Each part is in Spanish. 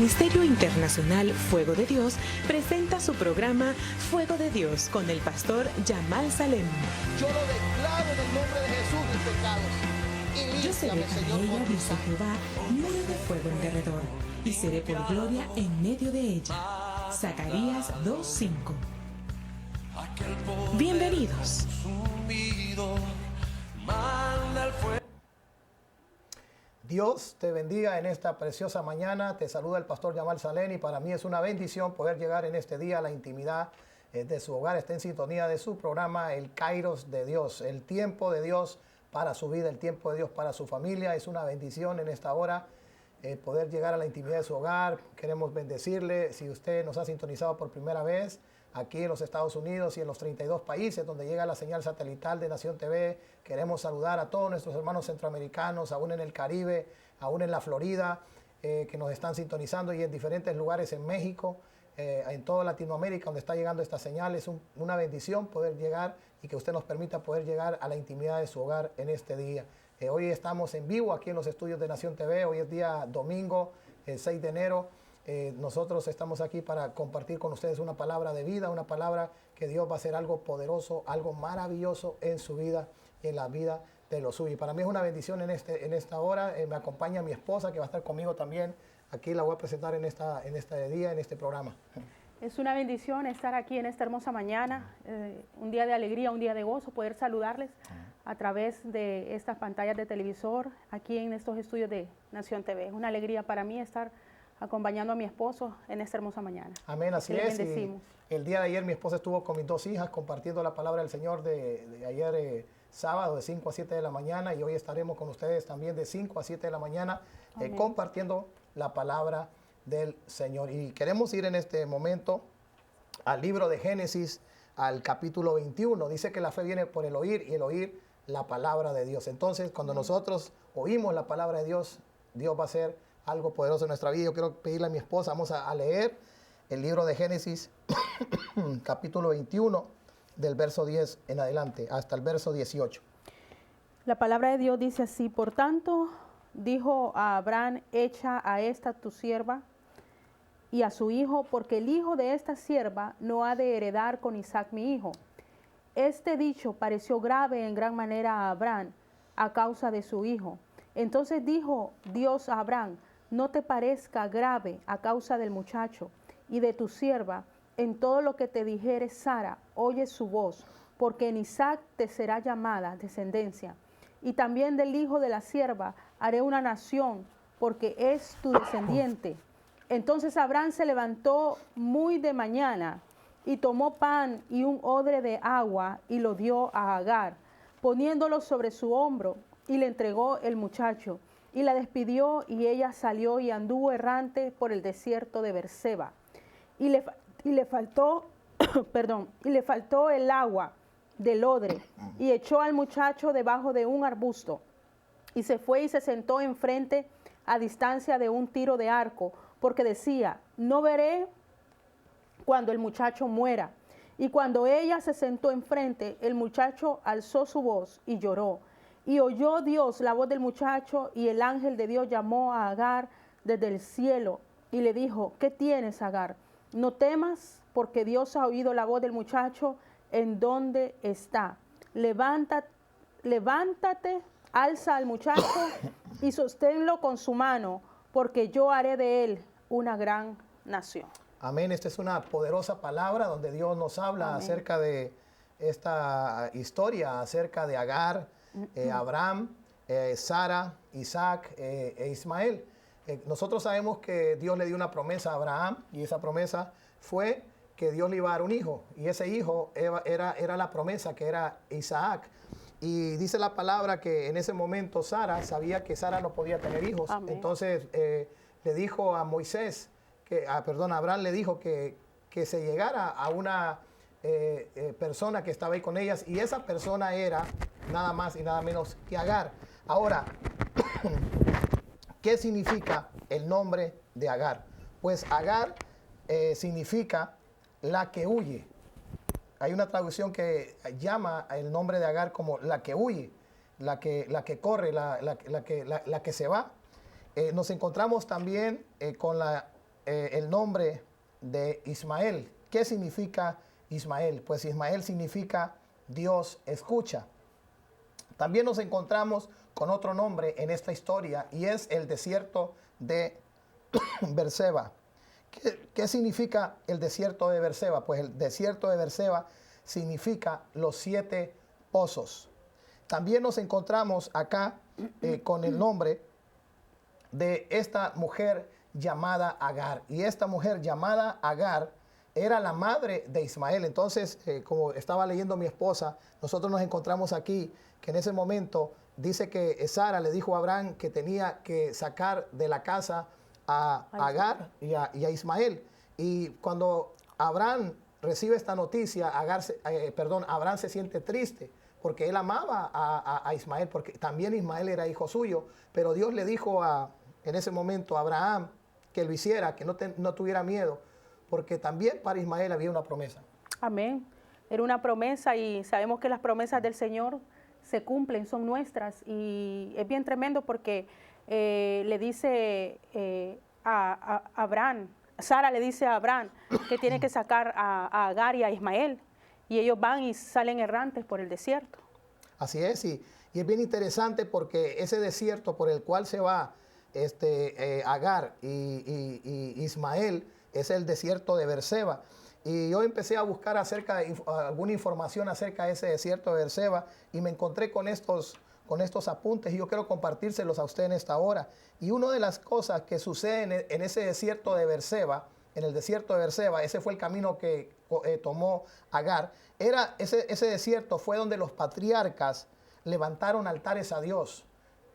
Ministerio Internacional Fuego de Dios presenta su programa Fuego de Dios con el pastor Yamal Salem. Yo lo declaro en el nombre de Jesús mis pecados. Yo seré con ella, dice Jehová, muro de fuego en derredor, y seré por gloria en medio de ella. Zacarías 2:5. Bienvenidos. Dios te bendiga en esta preciosa mañana. Te saluda el pastor Yamal Salem y para mí es una bendición poder llegar en este día a la intimidad de su hogar. Está en sintonía de su programa, el Kairos de Dios, el tiempo de Dios para su vida, el tiempo de Dios para su familia. Es una bendición en esta hora poder llegar a la intimidad de su hogar. Queremos bendecirle. Si usted nos ha sintonizado por primera vez aquí en los Estados Unidos y en los 32 países donde llega la señal satelital de Nación TV, queremos saludar a todos nuestros hermanos centroamericanos, aún en el Caribe, aún en la Florida, que nos están sintonizando, y en diferentes lugares en México, en toda Latinoamérica donde está llegando esta señal. Es una bendición poder llegar y que usted nos permita poder llegar a la intimidad de su hogar en este día. Hoy estamos en vivo aquí en los estudios de Nación TV. Hoy es día domingo, el 6 de enero. Nosotros estamos aquí para compartir con ustedes una palabra de vida, una palabra que Dios va a hacer algo poderoso, algo maravilloso en su vida y en la vida de los suyos. Para mí es una bendición en esta hora. Me acompaña mi esposa, que va a estar conmigo también. Aquí la voy a presentar en este día, en este programa. Es una bendición estar aquí en esta hermosa mañana, un día de alegría, un día de gozo, poder saludarles a través de estas pantallas de televisor, aquí en estos estudios de Nación TV. Es una alegría para mí estar acompañando a mi esposo en esta hermosa mañana. Amén, así es. El día de ayer mi esposa estuvo con mis dos hijas compartiendo la palabra del Señor de ayer sábado de 5 a 7 de la mañana, y hoy estaremos con ustedes también de 5 a 7 de la mañana compartiendo la palabra del Señor. Y queremos ir en este momento al libro de Génesis, al capítulo 21. Dice que la fe viene por el oír y el oír la palabra de Dios. Entonces, cuando nosotros oímos la palabra de Dios, Dios va a hacer algo poderoso en nuestra vida. Yo quiero pedirle a mi esposa, vamos a leer el libro de Génesis, capítulo 21, del verso 10 en adelante, hasta el verso 18. La palabra de Dios dice así: por tanto, dijo a Abraham, echa a esta tu sierva y a su hijo, porque el hijo de esta sierva no ha de heredar con Isaac mi hijo. Este dicho pareció grave en gran manera a Abraham a causa de su hijo. Entonces dijo Dios a Abraham: no te parezca grave a causa del muchacho y de tu sierva. En todo lo que te dijere Sara, oye su voz, porque en Isaac te será llamada descendencia. Y también del hijo de la sierva haré una nación, porque es tu descendiente. Entonces Abraham se levantó muy de mañana y tomó pan y un odre de agua y lo dio a Agar, poniéndolo sobre su hombro, y le entregó el muchacho. Y la despidió, y ella salió y anduvo errante por el desierto de Berseba. Y le faltó, y le faltó el agua del odre, y echó al muchacho debajo de un arbusto. Y se fue y se sentó enfrente a distancia de un tiro de arco, porque decía: no veré cuando el muchacho muera. Y cuando ella se sentó enfrente, el muchacho alzó su voz y lloró. Y oyó Dios la voz del muchacho, y el ángel de Dios llamó a Agar desde el cielo y le dijo: ¿qué tienes, Agar? No temas, porque Dios ha oído la voz del muchacho en donde está. Levántate, alza al muchacho y sosténlo con su mano, porque yo haré de él una gran nación. Amén. Esta es una poderosa palabra donde Dios nos habla acerca de esta historia, acerca de Agar, Abraham, Sara, Isaac e Ismael. Nosotros sabemos que Dios le dio una promesa a Abraham, y esa promesa fue que Dios le iba a dar un hijo, y ese hijo era la promesa, que era Isaac. Y dice la palabra que en ese momento Sara sabía que Sara no podía tener hijos. Amén. Entonces le dijo a Moisés, Abraham le dijo que se llegara a una persona que estaba ahí con ellas, y esa persona era nada más y nada menos que Agar. Ahora, ¿qué significa el nombre de Agar? Pues Agar significa la que huye. Hay una traducción que llama el nombre de Agar como la que huye, la que corre, la que se va. Nos encontramos también con la el nombre de Ismael. ¿Qué significa Ismael? Pues Ismael significa Dios escucha. También nos encontramos con otro nombre en esta historia y es el desierto de Berseba. ¿Qué significa el desierto de Berseba? Pues el desierto de Berseba significa los 7 pozos. También nos encontramos acá con el nombre de esta mujer llamada Agar. Y esta mujer llamada Agar era la madre de Ismael. Entonces, como estaba leyendo mi esposa, nosotros nos encontramos aquí que en ese momento dice que Sara le dijo a Abraham que tenía que sacar de la casa a Agar y a Ismael. Y cuando Abraham recibe esta noticia, Abraham se siente triste porque él amaba a Ismael, porque también Ismael era hijo suyo, pero Dios le dijo en ese momento a Abraham que lo hiciera, que no tuviera miedo, porque también para Ismael había una promesa. Amén. Era una promesa y sabemos que las promesas del Señor se cumplen, son nuestras, y es bien tremendo porque le dice a Abraham, Sara le dice a Abraham que tiene que sacar a Agar y a Ismael, y ellos van y salen errantes por el desierto. Así es, y es bien interesante porque ese desierto por el cual se va Agar y Ismael es el desierto de Berseba. Y yo empecé a buscar alguna información acerca de ese desierto de Berseba y me encontré con estos apuntes y yo quiero compartírselos a usted en esta hora. Y una de las cosas que sucede en ese desierto de Berseba, en el desierto de Berseba, ese fue el camino que tomó Agar, ese desierto fue donde los patriarcas levantaron altares a Dios.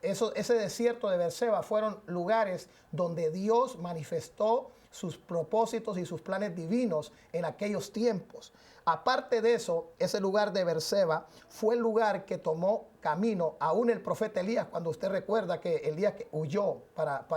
Ese desierto de Berseba fueron lugares donde Dios manifestó sus propósitos y sus planes divinos en aquellos tiempos. Aparte de eso, ese lugar de Berseba fue el lugar que tomó camino aún el profeta Elías, cuando usted recuerda que el día que huyó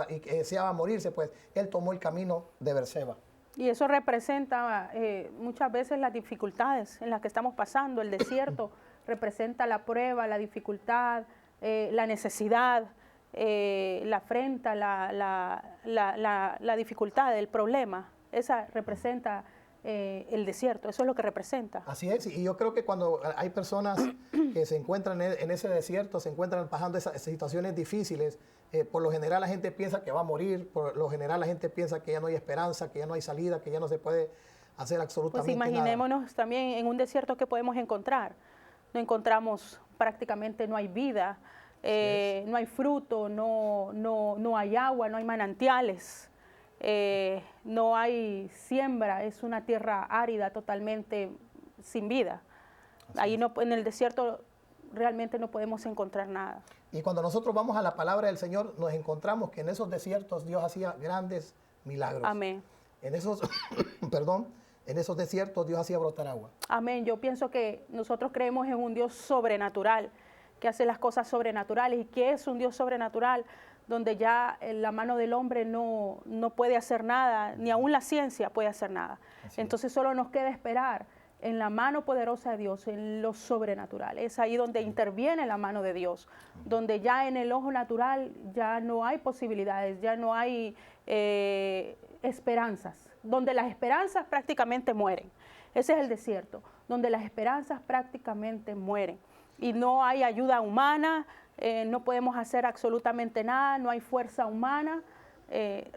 y que deseaba morirse, pues él tomó el camino de Berseba. Y eso representa muchas veces las dificultades en las que estamos pasando. El desierto representa la prueba, la dificultad, la necesidad, la afrenta, la dificultad, el problema. Esa representa el desierto, eso es lo que representa. Así es, y yo creo que cuando hay personas que se encuentran en ese desierto, se encuentran pasando esas situaciones difíciles, por lo general la gente piensa que va a morir, por lo general la gente piensa que ya no hay esperanza, que ya no hay salida, que ya no se puede hacer absolutamente nada. Pues imaginémonos también en un desierto que podemos encontrar. No encontramos prácticamente, no hay vida, no hay fruto, no hay agua, no hay manantiales. No hay siembra, es una tierra árida totalmente sin vida. Ahí en el desierto realmente no podemos encontrar nada. Y cuando nosotros vamos a la palabra del Señor, nos encontramos que en esos desiertos Dios hacía grandes milagros. Amén. En esos, en esos desiertos Dios hacía brotar agua. Amén. Yo pienso que nosotros creemos en un Dios sobrenatural, que hace las cosas sobrenaturales. ¿Y qué es un Dios sobrenatural? Donde ya la mano del hombre no puede hacer nada, ni aún la ciencia puede hacer nada. Entonces solo nos queda esperar en la mano poderosa de Dios, en lo sobrenatural. Es ahí donde interviene la mano de Dios, donde ya en el ojo natural ya no hay posibilidades, ya no hay esperanzas, donde las esperanzas prácticamente mueren. Ese es el desierto, donde las esperanzas prácticamente mueren. Y no hay ayuda humana, no podemos hacer absolutamente nada, no hay fuerza humana.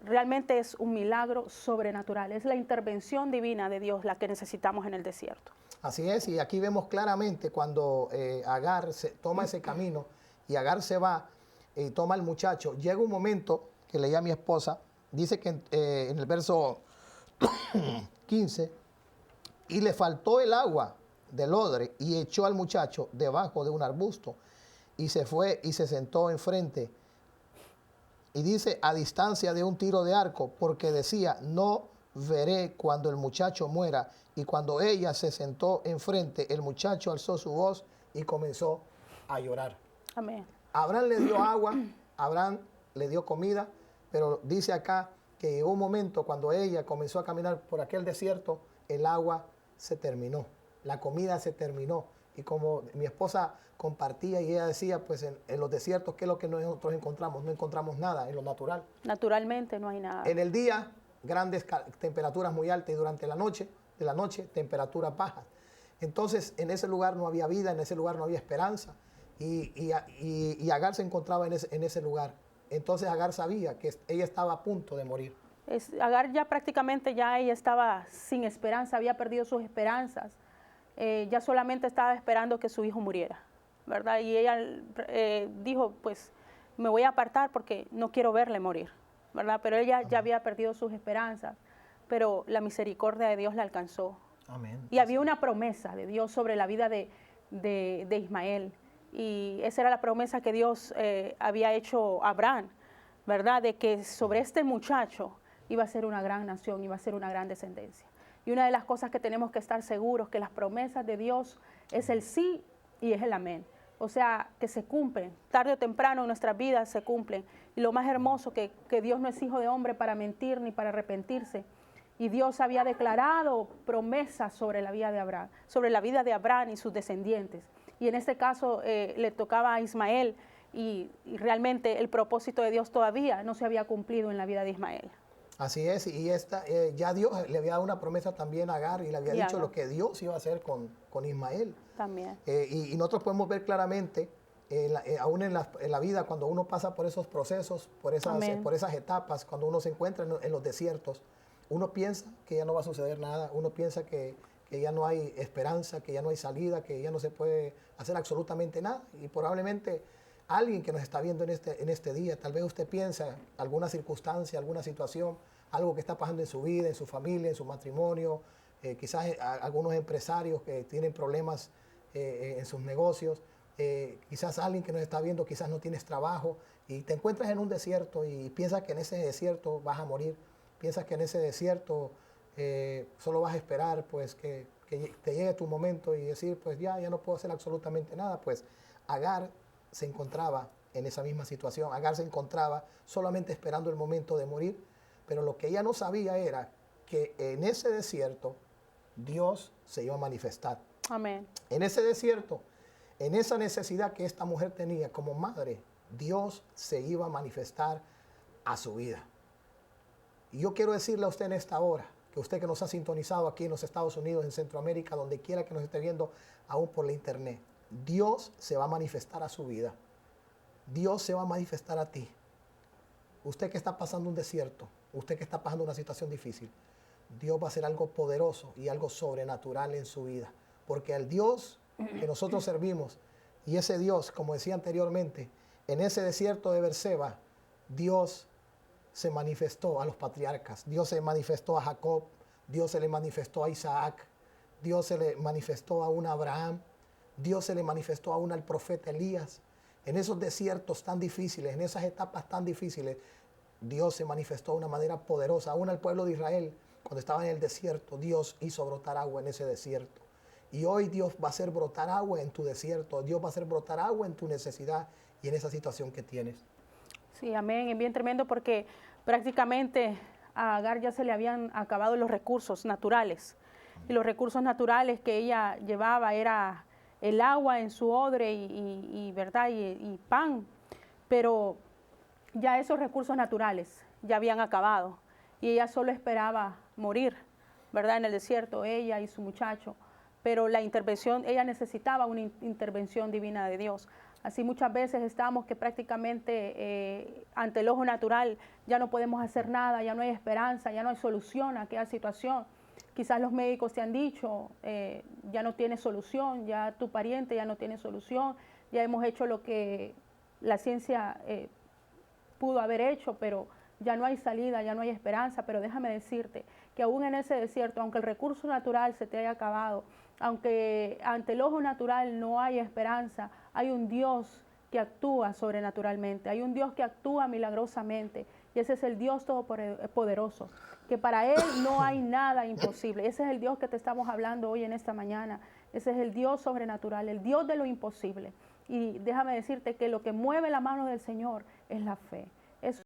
Realmente es un milagro sobrenatural, es la intervención divina de Dios la que necesitamos en el desierto. Así es, y aquí vemos claramente cuando Agar toma ese camino y Agar se va y toma al muchacho. Llega un momento que leía a mi esposa, dice que en el verso 15, y le faltó el agua del odre y echó al muchacho debajo de un arbusto y se fue y se sentó enfrente. Y dice, a distancia de un tiro de arco, porque decía, no veré cuando el muchacho muera. Y cuando ella se sentó enfrente, el muchacho alzó su voz y comenzó a llorar. Amén. Abraham le dio agua, Abraham le dio comida, pero dice acá que llegó un momento cuando ella comenzó a caminar por aquel desierto, el agua se terminó, la comida se terminó. Y como mi esposa compartía y ella decía, pues en los desiertos, ¿qué es lo que nosotros encontramos? No encontramos nada en lo natural. Naturalmente no hay nada. En el día grandes temperaturas muy altas y durante de la noche temperaturas bajas. Entonces en ese lugar no había vida, en ese lugar no había esperanza y Agar se encontraba en ese lugar. Entonces Agar sabía que ella estaba a punto de morir. Agar ya prácticamente ya ella estaba sin esperanza, había perdido sus esperanzas, ya solamente estaba esperando que su hijo muriera, ¿verdad? Y ella dijo, pues me voy a apartar porque no quiero verle morir, ¿verdad? Pero ella ya había perdido sus esperanzas, pero la misericordia de Dios la alcanzó. Amén. Y había una promesa de Dios sobre la vida de Ismael, y esa era la promesa que Dios había hecho a Abraham, ¿verdad? De que sobre este muchacho iba a ser una gran nación, iba a ser una gran descendencia. Y una de las cosas que tenemos que estar seguros, que las promesas de Dios es el sí y es el amén. O sea, que se cumplen, tarde o temprano en nuestras vidas se cumplen. Y lo más hermoso, que Dios no es hijo de hombre para mentir ni para arrepentirse. Y Dios había declarado promesas sobre la vida de Abraham y sus descendientes. Y en este caso le tocaba a Ismael, y realmente el propósito de Dios todavía no se había cumplido en la vida de Ismael. Así es, y ya Dios le había dado una promesa también a Agar y le había dicho lo que Dios iba a hacer con Ismael. También. Y nosotros podemos ver claramente, aún en la vida, cuando uno pasa por esos procesos, por esas etapas, cuando uno se encuentra en los desiertos, uno piensa que ya no va a suceder nada, uno piensa que ya no hay esperanza, que ya no hay salida, que ya no se puede hacer absolutamente nada. Y probablemente alguien que nos está viendo en este día, tal vez usted piensa alguna circunstancia, alguna situación, algo que está pasando en su vida, en su familia, en su matrimonio, quizás algunos empresarios que tienen problemas en sus negocios, quizás alguien que nos está viendo, quizás no tienes trabajo y te encuentras en un desierto y piensas que en ese desierto vas a morir, piensas que en ese desierto solo vas a esperar pues que te llegue tu momento y decir pues ya no puedo hacer absolutamente nada. Pues Agar se encontraba en esa misma situación. Agar se encontraba solamente esperando el momento de morir, pero lo que ella no sabía era que en ese desierto Dios se iba a manifestar. Amén. En ese desierto, en esa necesidad que esta mujer tenía como madre, Dios se iba a manifestar a su vida. Y yo quiero decirle a usted en esta hora, que usted que nos ha sintonizado aquí en los Estados Unidos, en Centroamérica, donde quiera que nos esté viendo, aún por la internet, Dios se va a manifestar a su vida. Dios se va a manifestar a ti. Usted que está pasando un desierto, usted que está pasando una situación difícil, Dios va a hacer algo poderoso y algo sobrenatural en su vida. Porque el Dios que nosotros servimos, y ese Dios, como decía anteriormente, en ese desierto de Berseba, Dios se manifestó a los patriarcas, Dios se manifestó a Jacob, Dios se le manifestó a Isaac, Dios se le manifestó a un Abraham, Dios se le manifestó aún al profeta Elías. En esos desiertos tan difíciles, en esas etapas tan difíciles, Dios se manifestó de una manera poderosa. Aún al pueblo de Israel, cuando estaba en el desierto, Dios hizo brotar agua en ese desierto. Y hoy Dios va a hacer brotar agua en tu desierto, Dios va a hacer brotar agua en tu necesidad y en esa situación que tienes. Sí, amén. Es bien tremendo porque prácticamente a Agar ya se le habían acabado los recursos naturales. Y los recursos naturales que ella llevaba era el agua en su odre ¿verdad? Y pan. Pero ya esos recursos naturales ya habían acabado. Y ella solo esperaba morir, ¿verdad? En el desierto, ella y su muchacho. Pero ella necesitaba una intervención divina de Dios. Así muchas veces estamos que prácticamente ante el ojo natural ya no podemos hacer nada, ya no hay esperanza, ya no hay solución a aquella situación. Quizás los médicos te han dicho, ya no tiene solución, ya tu pariente ya no tiene solución, ya hemos hecho lo que la ciencia pudo haber hecho, pero ya no hay salida, ya no hay esperanza. Pero déjame decirte que aún en ese desierto, aunque el recurso natural se te haya acabado, aunque ante el ojo natural no hay esperanza, hay un Dios que actúa sobrenaturalmente, hay un Dios que actúa milagrosamente, y ese es el Dios todopoderoso, que para Él no hay nada imposible. Ese es el Dios que te estamos hablando hoy en esta mañana, ese es el Dios sobrenatural, el Dios de lo imposible. Y déjame decirte que lo que mueve la mano del Señor es la fe.